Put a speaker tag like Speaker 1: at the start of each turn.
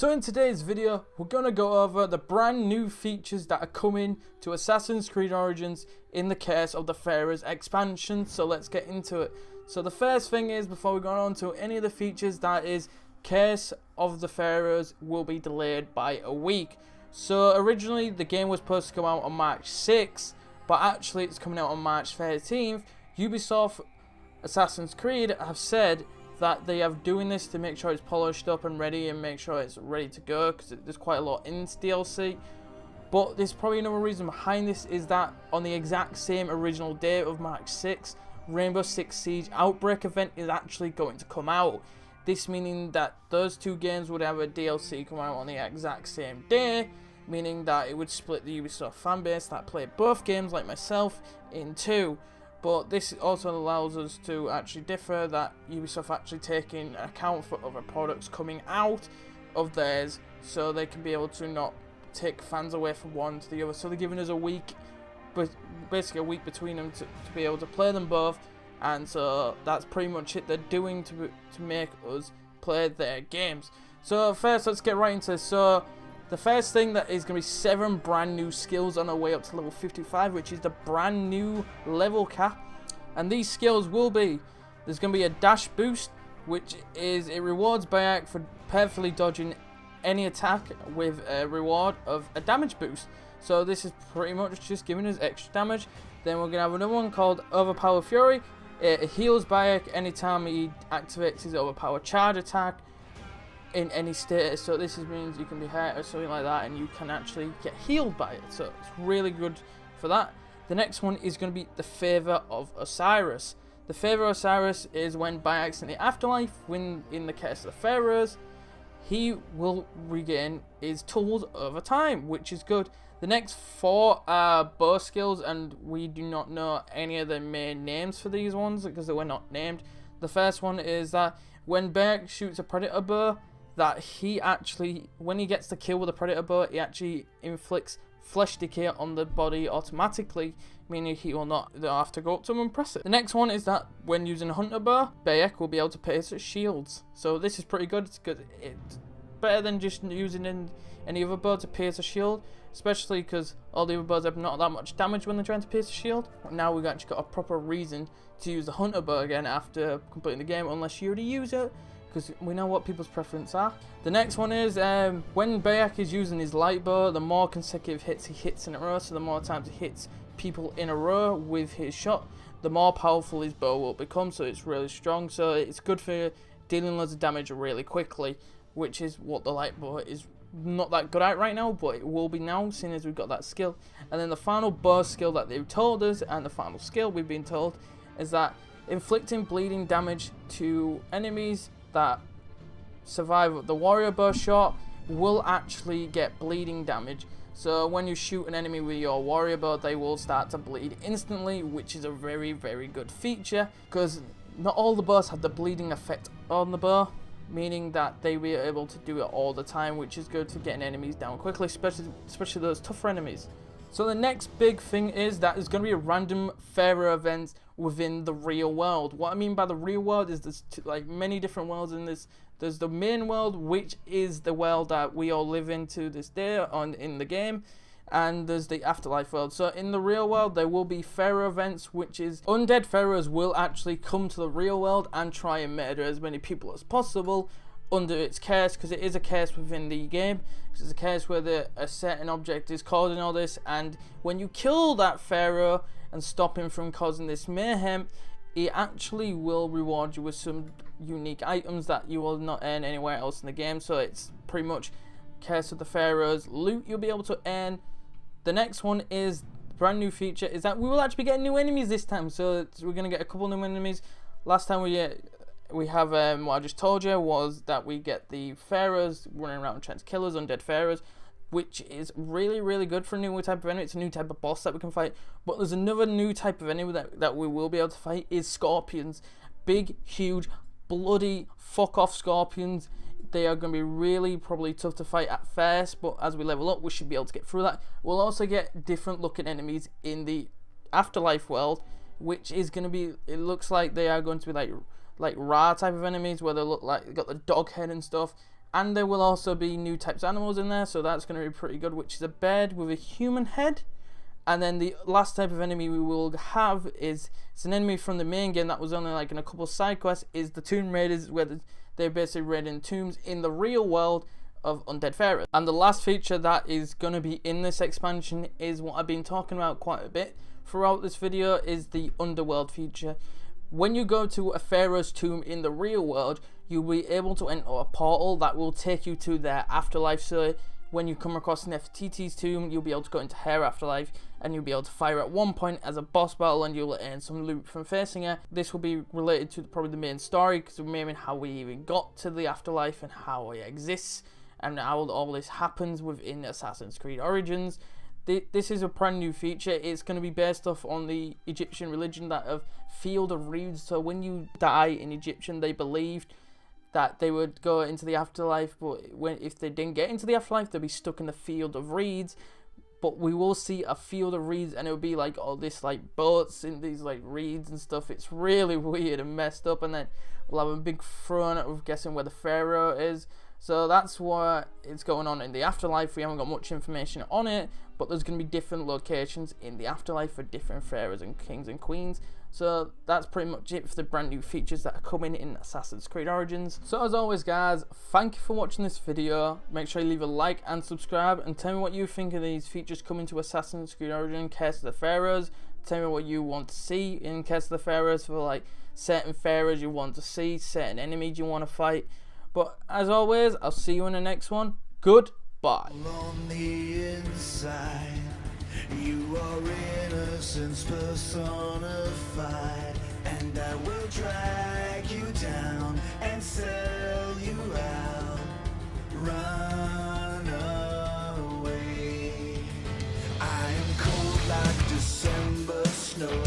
Speaker 1: So in today's video, we're going to go over the brand new features that are coming to Assassin's Creed Origins in the Curse of the Pharaohs expansion. So let's get into it. So the first thing is, before we go on to any of the features, that is Curse of the Pharaohs will be delayed by a week. So originally the game was supposed to come out on March 6th, but actually it's coming out on March 13th. Ubisoft Assassin's Creed have said that they are doing this to make sure it's polished up and ready and make sure it's ready to go, because there's quite a lot in this DLC. But there's probably another reason behind this, is that on the exact same original date of March 6th, Rainbow Six Siege Outbreak event is actually going to come out. This meaning that those two games would have a DLC come out on the exact same day, meaning that it would split the Ubisoft fanbase that played both games, like myself, in two. But this also allows us to actually differ, that Ubisoft actually taking account for other products coming out of theirs, so they can be able to not take fans away from one to the other. So they're giving us a week, but basically a week between them to be able to play them both. And so that's pretty much it they're doing to make us play their games. So first, let's get right into this. So the first thing that is going to be 7 brand new skills on our way up to level 55, which is the brand new level cap. And these skills will be, there's going to be a dash boost, which is, it rewards Beyek for perfectly dodging any attack with a reward of a damage boost. So this is pretty much just giving us extra damage. Then we're going to have another one called Overpower Fury. It heals Beyek anytime he activates his Overpower Charge attack in any status. So this means you can be hurt or something like that and you can actually get healed by it. So it's really good for that. The next one is going to be the Favor of Osiris. The Favor of Osiris is when Beyek's in the afterlife, when in the Curse of the Pharaohs, he will regain his tools over time, which is good. The next 4 are bow skills, and we do not know any of the main names for these ones because they were not named. The first one is that when Beyek shoots a predator bow, that he actually, when he gets the kill with a predator bow, he actually inflicts flesh decay on the body automatically, meaning he will not have to go up to him and press it. The next one is that when using a hunter bow, Beyek will be able to pierce shields. So this is pretty good. It's good. It's better than just using any other bow to pierce a shield, especially because all the other bows have not that much damage when they're trying to pierce a shield. Now we've actually got a proper reason to use the hunter bow again after completing the game, unless you already use it, because we know what people's preferences are. The next one is when Beyek is using his light bow, the more consecutive hits he hits in a row, so the more times he hits people in a row with his shot, the more powerful his bow will become. So it's really strong, so it's good for dealing loads of damage really quickly, which is what the light bow is not that good at right now, but it will be now, seeing as we've got that skill. And then the final bow skill that they've told us, and the final skill we've been told, is that inflicting bleeding damage to enemies that survive the warrior bow shot will actually get bleeding damage. So when you shoot an enemy with your warrior bow, they will start to bleed instantly, which is a very, very good feature, because not all the bows have the bleeding effect on the bow, meaning that they were able to do it all the time, which is good for getting enemies down quickly, especially those tougher enemies. So the next big thing is that there's going to be a random Pharaoh event within the real world. What I mean by the real world is there's like many different worlds in this. There's the main world, which is the world that we all live in to this day in the game, and there's the afterlife world. So in the real world, there will be Pharaoh events, which is undead pharaohs will actually come to the real world and try and murder as many people as possible under its curse, because it is a curse within the game. It's a curse where a certain object is causing all this, and when you kill that pharaoh and stop him from causing this mayhem, it actually will reward you with some unique items that you will not earn anywhere else in the game. So it's pretty much Curse of the Pharaohs loot you'll be able to earn. The next one is brand new feature, is that we will actually be getting new enemies this time. So we're going to get a couple new enemies. Last time we have what I just told you was that we get the Pharaohs running around trying to kill us, undead Pharaohs, which is really, really good for a new type of enemy. It's a new type of boss that we can fight. But there's another new type of enemy that we will be able to fight, is scorpions. Big, huge, bloody, fuck off scorpions. They are going to be really probably tough to fight at first, but as we level up, we should be able to get through that. We'll also get different looking enemies in the afterlife world, which is going to be, it looks like they are going to be like raw type of enemies, where they look like they got the dog head and stuff, And there will also be new types of animals in there, so that's going to be pretty good, which is a bird with a human head. And then the last type of enemy we will have is, it's an enemy from the main game that was only like in a couple side quests, is the Tomb Raiders, where they're basically raiding tombs in the real world of undead pharaohs. And the last feature that is going to be in this expansion is what I've been talking about quite a bit throughout this video, is the underworld feature. When you go to a pharaoh's tomb in the real world, you'll be able to enter a portal that will take you to their afterlife. So when you come across Nefertiti's tomb, you'll be able to go into her afterlife, and you'll be able to fire at one point as a boss battle, and you'll earn some loot from facing her. This will be related to probably the main story, because we're mainly how we even got to the afterlife and how it exists and how all this happens within Assassin's Creed Origins. This is a brand new feature. It's going to be based off on the Egyptian religion that of Field of Reeds. So when you die in Egyptian, they believed that they would go into the afterlife, but if they didn't get into the afterlife, they'd be stuck in the Field of Reeds. But we will see a Field of Reeds, and it'll be like all this like boats in these like reeds and stuff. It's really weird and messed up, and then we'll have a big throne of guessing where the pharaoh is. So that's what is going on in the afterlife. We haven't got much information on it, but there's going to be different locations in the afterlife for different pharaohs and kings and queens. So that's pretty much it for the brand new features that are coming in Assassin's Creed Origins. So as always guys, thank you for watching this video. Make sure you leave a like and subscribe, and tell me what you think of these features coming to Assassin's Creed Origins Curse of the Pharaohs. Tell me what you want to see in Curse of the Pharaohs, for like certain pharaohs you want to see, certain enemies you want to fight. But as always, I'll see you in the next one. Goodbye.
Speaker 2: On the inside, you are innocence personified, and I will drag you down and sell you out. Run away. I am cold like December snow.